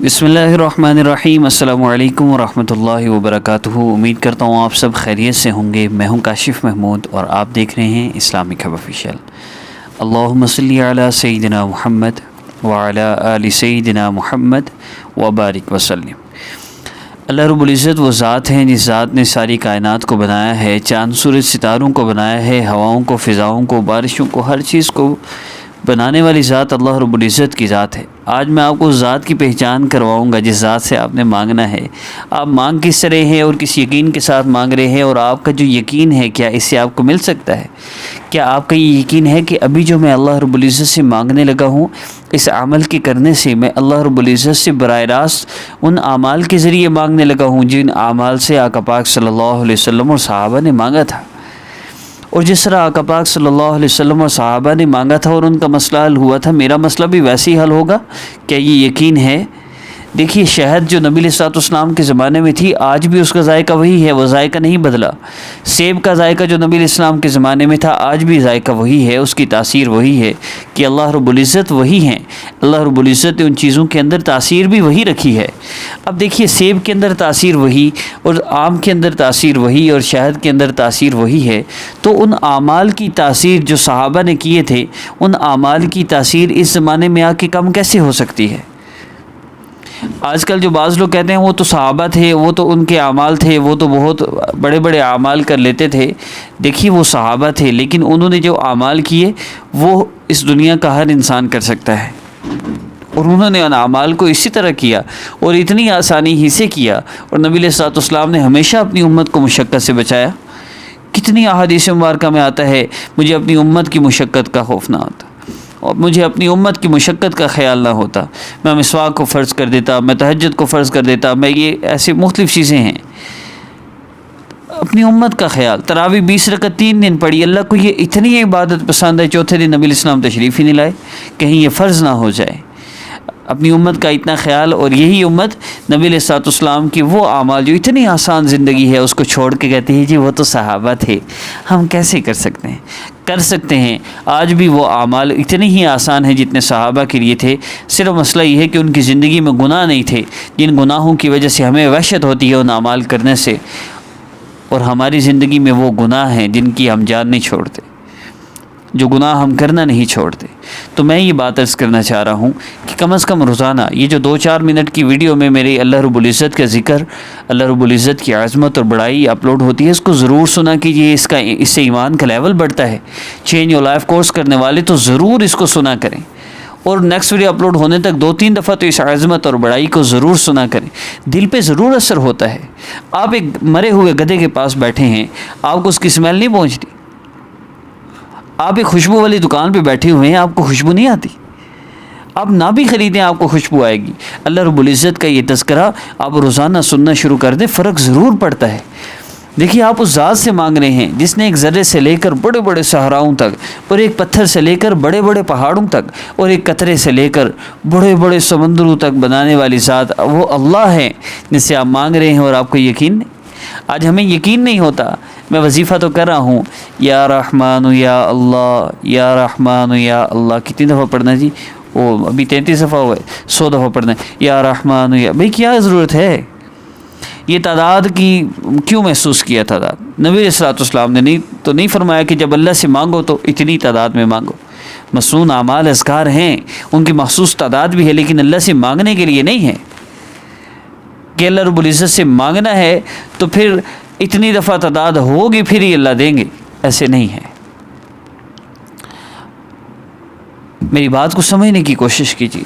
بسم اللہ الرحمن الرحیم۔ السلام علیکم ورحمۃ اللہ وبرکاتہ۔ امید کرتا ہوں آپ سب خیریت سے ہوں گے۔ میں ہوں کاشف محمود اور آپ دیکھ رہے ہیں اسلامک ہب آفیشیل۔ اللہم صلی علی سیدنا محمد وعلی آل سیدنا محمد وبارک وسلم۔ اللہ رب العزت وہ ذات ہیں جس ذات نے ساری کائنات کو بنایا ہے، چاند سورج ستاروں کو بنایا ہے، ہواؤں کو، فضاؤں کو، بارشوں کو، ہر چیز کو بنانے والی ذات اللہ رب العزت کی ذات ہے۔ آج میں آپ کو اس ذات کی پہچان کرواؤں گا جس ذات سے آپ نے مانگنا ہے۔ آپ مانگ کس طرح ہیں اور کس یقین کے ساتھ مانگ رہے ہیں، اور آپ کا جو یقین ہے کیا اس سے آپ کو مل سکتا ہے؟ کیا آپ کا یہ یقین ہے کہ ابھی جو میں اللہ رب العزت سے مانگنے لگا ہوں، اس عمل کے کرنے سے میں اللہ رب العزت سے براہ راست ان اعمال کے ذریعے مانگنے لگا ہوں جن اعمال سے آقا پاک صلی اللہ علیہ وسلم اور صحابہ نے مانگا تھا؟ اور جس طرح آقا پاک صلی اللہ علیہ وسلم اور صحابہ نے مانگا تھا اور ان کا مسئلہ حل ہوا تھا، میرا مسئلہ بھی ویسے ہی حل ہوگا؟ کیا یہ یقین ہے؟ دیکھیے، شہد جو نبی علیہ السلام کے زمانے میں تھی، آج بھی اس کا ذائقہ وہی ہے، وہ ذائقہ نہیں بدلا۔ سیب کا ذائقہ جو نبی علیہ السلام کے زمانے میں تھا، آج بھی ذائقہ وہی ہے، اس کی تاثیر وہی ہے کہ اللہ رب العزت وہی ہیں۔ اللہ رب العزت نے ان چیزوں کے اندر تاثیر بھی وہی رکھی ہے۔ اب دیکھیے، سیب کے اندر تاثیر وہی، اور آم کے اندر تاثیر وہی، اور شہد کے اندر تاثیر وہی ہے، تو ان اعمال کی تاثیر جو صحابہ نے کیے تھے، ان اعمال کی تاثیر اس زمانے میں آ کے کم کیسے ہو سکتی ہے؟ آج کل جو بعض لوگ کہتے ہیں وہ تو صحابہ تھے، وہ تو ان کے اعمال تھے، وہ تو بہت بڑے بڑے اعمال کر لیتے تھے۔ دیکھیے، وہ صحابہ تھے، لیکن انہوں نے جو اعمال کیے وہ اس دنیا کا ہر انسان کر سکتا ہے، اور انہوں نے ان اعمال کو اسی طرح کیا اور اتنی آسانی ہی سے کیا، اور نبی علیہ السلام نے ہمیشہ اپنی امت کو مشقت سے بچایا۔ کتنی احادیث مبارکہ میں آتا ہے، مجھے اپنی امت کی مشقت کا خوف نہ ہوتا، اور مجھے اپنی امت کی مشقت کا خیال نہ ہوتا، میں مسواک کو فرض کر دیتا، میں تہجد کو فرض کر دیتا، میں یہ ایسے مختلف چیزیں ہیں۔ اپنی امت کا خیال، تراویح 20 رکعت 3 دن پڑھی، اللہ کو یہ اتنی عبادت پسند ہے، چوتھے دن نبی علیہ السلام تشریف ہی نہیں لائے، کہیں یہ فرض نہ ہو جائے۔ اپنی امت کا اتنا خیال، اور یہی امت نبی علیہ السلام کی وہ اعمال جو اتنی آسان زندگی ہے اس کو چھوڑ کے کہتے ہیں جی وہ تو صحابہ تھے، ہم کیسے کر سکتے ہیں؟ کر سکتے ہیں۔ آج بھی وہ اعمال اتنے ہی آسان ہیں جتنے صحابہ کے لیے تھے، صرف مسئلہ یہ ہے کہ ان کی زندگی میں گناہ نہیں تھے، جن گناہوں کی وجہ سے ہمیں وحشت ہوتی ہے ان اعمال کرنے سے، اور ہماری زندگی میں وہ گناہ ہیں جن کی ہم جان نہیں چھوڑتے، جو گناہ ہم کرنا نہیں چھوڑتے۔ تو میں یہ بات عرض کرنا چاہ رہا ہوں کہ کم از کم روزانہ یہ جو 2-4 منٹ کی ویڈیو میں میرے اللہ رب العزت کا ذکر، اللہ رب العزت کی عظمت اور بڑائی اپلوڈ ہوتی ہے، اس کو ضرور سنا کیجیے، اس سے ایمان کا لیول بڑھتا ہے۔ چینج یور لائف کورس کرنے والے تو ضرور اس کو سنا کریں، اور نیکسٹ ویڈیو اپلوڈ ہونے تک 2-3 دفعہ تو اس عظمت اور بڑائی کو ضرور سنا کریں، دل پہ ضرور اثر ہوتا ہے۔ آپ ایک مرے ہوئے گدھے کے پاس بیٹھے ہیں، آپ کو اس کی اسمیل نہیں پہنچتی؟ آپ ایک خوشبو والی دکان پہ بیٹھے ہوئے ہیں، آپ کو خوشبو نہیں آتی؟ آپ نہ بھی خریدیں، آپ کو خوشبو آئے گی۔ اللہ رب العزت کا یہ تذکرہ آپ روزانہ سننا شروع کر دیں، فرق ضرور پڑتا ہے۔ دیکھیے، آپ اس ذات سے مانگ رہے ہیں جس نے ایک ذرے سے لے کر بڑے بڑے صحراؤں تک، اور ایک پتھر سے لے کر بڑے بڑے پہاڑوں تک، اور ایک قطرے سے لے کر بڑے بڑے سمندروں تک بنانے والی ذات وہ اللہ ہے جس سے آپ مانگ رہے ہیں، اور آپ کو یقین نہیں۔ آج ہمیں یقین نہیں ہوتا۔ میں وظیفہ تو کر رہا ہوں، یا رحمان یا اللہ، یا رحمان یا اللہ، کتنی دفعہ پڑھنا ہے جی؟ وہ ابھی 33 دفعہ ہوا ہے، 100 دفعہ پڑھنا ہے، یا رحمان یا۔ بھئی کیا ضرورت ہے؟ یہ تعداد کی کیوں محسوس کیا تعداد؟ نبی علیہ السلام نے نہیں فرمایا کہ جب اللہ سے مانگو تو اتنی تعداد میں مانگو۔ مسنون اعمال اذکار ہیں، ان کی مخصوص تعداد بھی ہے، لیکن اللہ سے مانگنے کے لیے نہیں ہے کہ اللہ رب العزت سے مانگنا ہے تو پھر اتنی دفعہ تعداد ہوگی پھر ہی اللہ دیں گے، ایسے نہیں ہے۔ میری بات کو سمجھنے کی کوشش کیجیے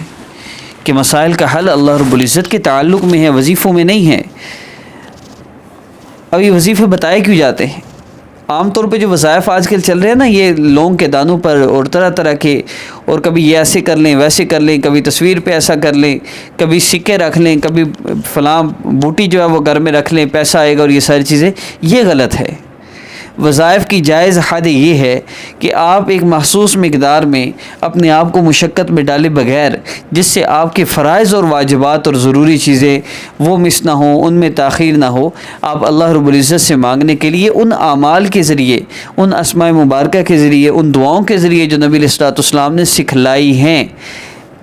کہ مسائل کا حل اللہ رب العزت کے تعلق میں ہے، وظیفوں میں نہیں ہے۔ اب یہ وظیفے بتائے کیوں جاتے ہیں؟ عام طور پہ جو وظائف آج کل چل رہے ہیں نا، یہ لونگ کے دانوں پر اور طرح طرح کے، اور کبھی یہ ایسے کر لیں ویسے کر لیں، کبھی تصویر پہ ایسا کر لیں، کبھی سکے رکھ لیں، کبھی فلاں بوٹی جو ہے وہ گھر میں رکھ لیں، پیسہ آئے گا، اور یہ ساری چیزیں، یہ غلط ہے۔ وظائف کی جائز حد یہ ہے کہ آپ ایک محسوس مقدار میں اپنے آپ کو مشقت میں ڈالے بغیر، جس سے آپ کے فرائض اور واجبات اور ضروری چیزیں وہ مس نہ ہوں، ان میں تاخیر نہ ہو، آپ اللہ رب العزت سے مانگنے کے لیے ان اعمال کے ذریعے، ان اسماء مبارکہ کے ذریعے، ان دعاؤں کے ذریعے جو نبی علیہ السلام نے سکھلائی ہیں،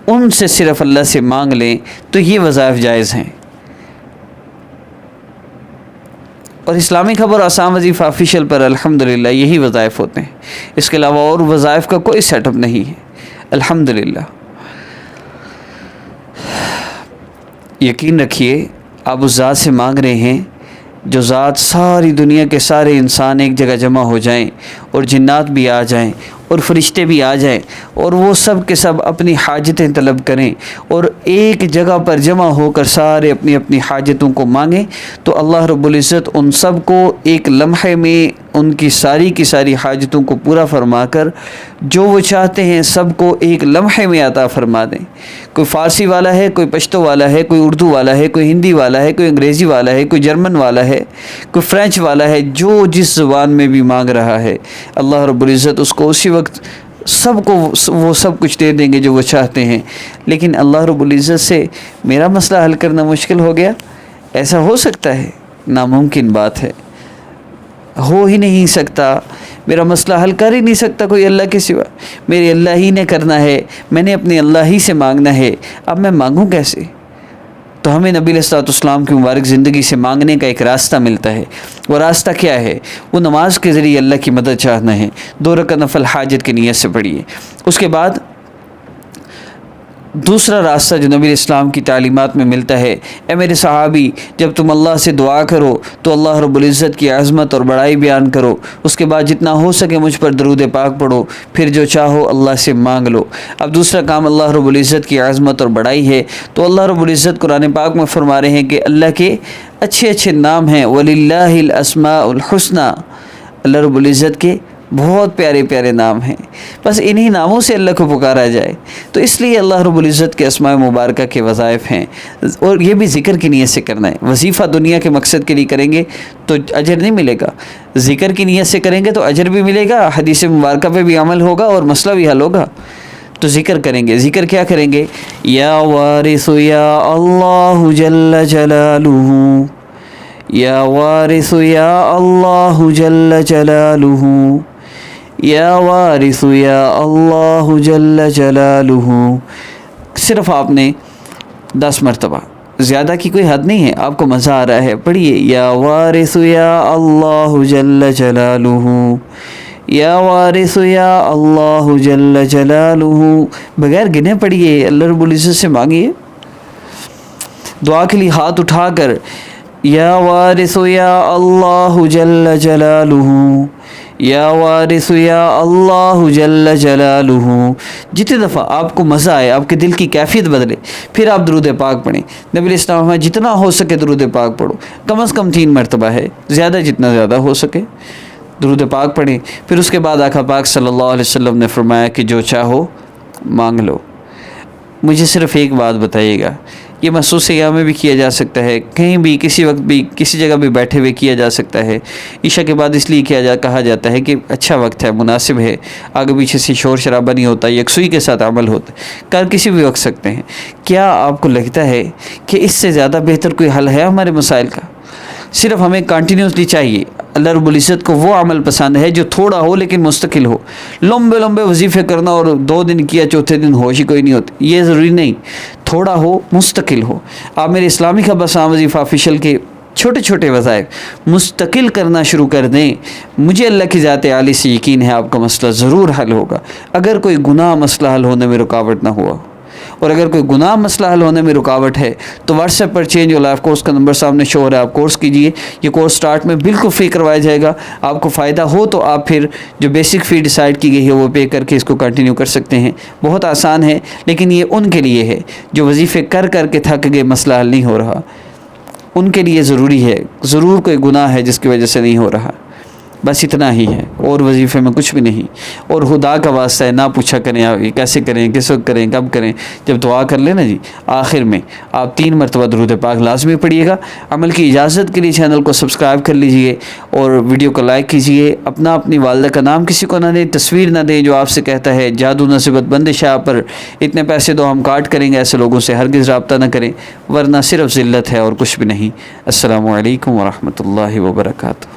ان سے صرف اللہ سے مانگ لیں تو یہ وظائف جائز ہیں۔ اور اسلامی خبر آسام وظیفہ آفیشیل پر الحمدللہ یہی وظائف ہوتے ہیں، اس کے علاوہ اور وظائف کا کوئی سیٹ اپ نہیں ہے الحمدللہ۔ یقین رکھیے آپ اس ذات سے مانگ رہے ہیں جو ذات ساری دنیا کے سارے انسان ایک جگہ جمع ہو جائیں اور جنات بھی آ جائیں اور فرشتے بھی آ جائیں اور وہ سب کے سب اپنی حاجتیں طلب کریں اور ایک جگہ پر جمع ہو کر سارے اپنی اپنی حاجتوں کو مانگیں، تو اللہ رب العزت ان سب کو ایک لمحے میں ان کی ساری حاجتوں کو پورا فرما کر جو وہ چاہتے ہیں سب کو ایک لمحے میں عطا فرما دیں۔ کوئی فارسی والا ہے، کوئی پشتو والا ہے، کوئی اردو والا ہے، کوئی ہندی والا ہے، کوئی انگریزی والا ہے، کوئی جرمن والا ہے، کوئی فرینچ والا ہے، جو جس زبان میں بھی مانگ رہا ہے اللہ رب العزت اس کو اسی وقت سب کو وہ سب کچھ دے دیں گے جو وہ چاہتے ہیں۔ لیکن اللہ رب العزت سے میرا مسئلہ حل کرنا مشکل ہو گیا، ایسا ہو سکتا ہے؟ ناممکن بات ہے، ہو ہی نہیں سکتا۔ میرا مسئلہ حل کر ہی نہیں سکتا کوئی اللہ کے سوا، میرے اللہ ہی نے کرنا ہے، میں نے اپنے اللہ ہی سے مانگنا ہے، اب میں مانگوں کیسے؟ تو ہمیں نبی علیہ الصلوۃ والسلام کی مبارک زندگی سے مانگنے کا ایک راستہ ملتا ہے۔ وہ راستہ کیا ہے؟ وہ نماز کے ذریعے اللہ کی مدد چاہنا ہے۔ 2 رکعت نفل حاجت کی نیت سے پڑھیے۔ اس کے بعد دوسرا راستہ جو نبی اسلام کی تعلیمات میں ملتا ہے، اے میرے صحابی جب تم اللہ سے دعا کرو تو اللہ رب العزت کی عظمت اور بڑائی بیان کرو، اس کے بعد جتنا ہو سکے مجھ پر درود پاک پڑھو، پھر جو چاہو اللہ سے مانگ لو۔ اب دوسرا کام اللہ رب العزت کی عظمت اور بڑائی ہے، تو اللہ رب العزت قرآن پاک میں فرما رہے ہیں کہ اللہ کے اچھے اچھے نام ہیں، وَلِلَّهِ الْأَسْمَاءُ الْحُسْنَى، اللہ رب العزت کے بہت پیارے پیارے نام ہیں، بس انہی ناموں سے اللہ کو پکارا جائے۔ تو اس لیے اللہ رب العزت کے اسماء مبارکہ کے وظائف ہیں، اور یہ بھی ذکر کی نیت سے کرنا ہے۔ وظیفہ دنیا کے مقصد کے لیے کریں گے تو اجر نہیں ملے گا، ذکر کی نیت سے کریں گے تو اجر بھی ملے گا، حدیث مبارکہ پہ بھی عمل ہوگا اور مسئلہ بھی حل ہوگا۔ تو ذکر کریں گے، ذکر کیا کریں گے؟ یا وارث یا اللہ جل جلالہ، یا وارث یا اللہ جل جلالہ، یا وارث یا اللہ جل جلالہ۔ صرف آپ نے 10 مرتبہ، زیادہ کی کوئی حد نہیں ہے، آپ کو مزہ آ رہا ہے پڑھیے، یا وارث یا اللہ جل جلالہ، یا وارث یا اللہ جل جلالہ، بغیر گنے پڑھیے، اللہ رب العزت سے مانگیے۔ دعا کے لیے ہاتھ اٹھا کر یا وارث یا اللہ جل جلالہ، یا وارث یا اللہ جل جلالہ، جتنے دفعہ آپ کو مزہ آئے، آپ کے دل کی کیفیت بدلے، پھر آپ درود پاک پڑھیں۔ نبی علیہ السلام میں جتنا ہو سکے درود پاک پڑھو، کم از کم 3 مرتبہ ہے، زیادہ جتنا زیادہ ہو سکے درود پاک پڑھیں۔ پھر اس کے بعد آقا پاک صلی اللہ علیہ وسلم نے فرمایا کہ جو چاہو مانگ لو۔ مجھے صرف ایک بات بتائیے گا، یہ محسوس ایام میں بھی کیا جا سکتا ہے، کہیں بھی کسی وقت بھی کسی جگہ بھی بیٹھے ہوئے کیا جا سکتا ہے۔ عشاء کے بعد اس لیے کہا جاتا ہے کہ اچھا وقت ہے، مناسب ہے، آگے پیچھے سے شور شرابہ نہیں ہوتا، یکسوئی کے ساتھ عمل ہوتا ہے، کر کسی بھی وقت سکتے ہیں۔ کیا آپ کو لگتا ہے کہ اس سے زیادہ بہتر کوئی حل ہے ہمارے مسائل کا؟ صرف ہمیں کنٹینیوسلی چاہیے۔ اللہ رب العزت کو وہ عمل پسند ہے جو تھوڑا ہو لیکن مستقل ہو۔ لمبے لمبے وظیفے کرنا اور 2 دن کیا چوتھے دن ہوش ہی کوئی نہیں ہوتی، یہ ضروری نہیں، تھوڑا ہو، مستقل ہو۔ آپ میرے اسلامی خبر آسام وظیفہ آفیشیل کے چھوٹے چھوٹے وظائف مستقل کرنا شروع کر دیں، مجھے اللہ کی ذات عالی سے یقین ہے آپ کا مسئلہ ضرور حل ہوگا۔ اگر کوئی گناہ مسئلہ حل ہونے میں رکاوٹ نہ ہوا، اور اگر کوئی گناہ مسئلہ حل ہونے میں رکاوٹ ہے تو واٹس ایپ پر چینج ہو لائف کورس کا نمبر سامنے شو ہو رہا ہے، آپ کورس کیجئے۔ یہ کورس سٹارٹ میں بالکل فری کروایا جائے گا، آپ کو فائدہ ہو تو آپ پھر جو بیسک فی ڈیسائیڈ کی گئی ہے وہ پے کر کے اس کو کنٹینیو کر سکتے ہیں۔ بہت آسان ہے، لیکن یہ ان کے لیے ہے جو وظیفے کر کر کے تھک گئے، مسئلہ حل نہیں ہو رہا، ان کے لیے ضروری ہے۔ ضرور کوئی گناہ ہے جس کی وجہ سے نہیں ہو رہا، بس اتنا ہی ہے، اور وظیفے میں کچھ بھی نہیں۔ اور خدا کا واسطہ ہے، نہ پوچھا کریں آپ یہ کیسے کریں، کس وقت کریں، کب کریں، جب دعا کر لیں نا جی، آخر میں آپ 3 مرتبہ درود پاک لازمی پڑھیے گا۔ عمل کی اجازت کے لیے چینل کو سبسکرائب کر لیجئے اور ویڈیو کو لائک کیجئے۔ اپنی والدہ کا نام کسی کو نہ دیں، تصویر نہ دیں جو آپ سے کہتا ہے جادو نصیبت بندش آپ پر اتنے پیسے دو ہم کاٹ کریں گے، ایسے لوگوں سے ہرگز رابطہ نہ کریں، ورنہ صرف ذلت ہے اور کچھ بھی نہیں۔ السلام علیکم ورحمۃ اللہ وبرکاتہ۔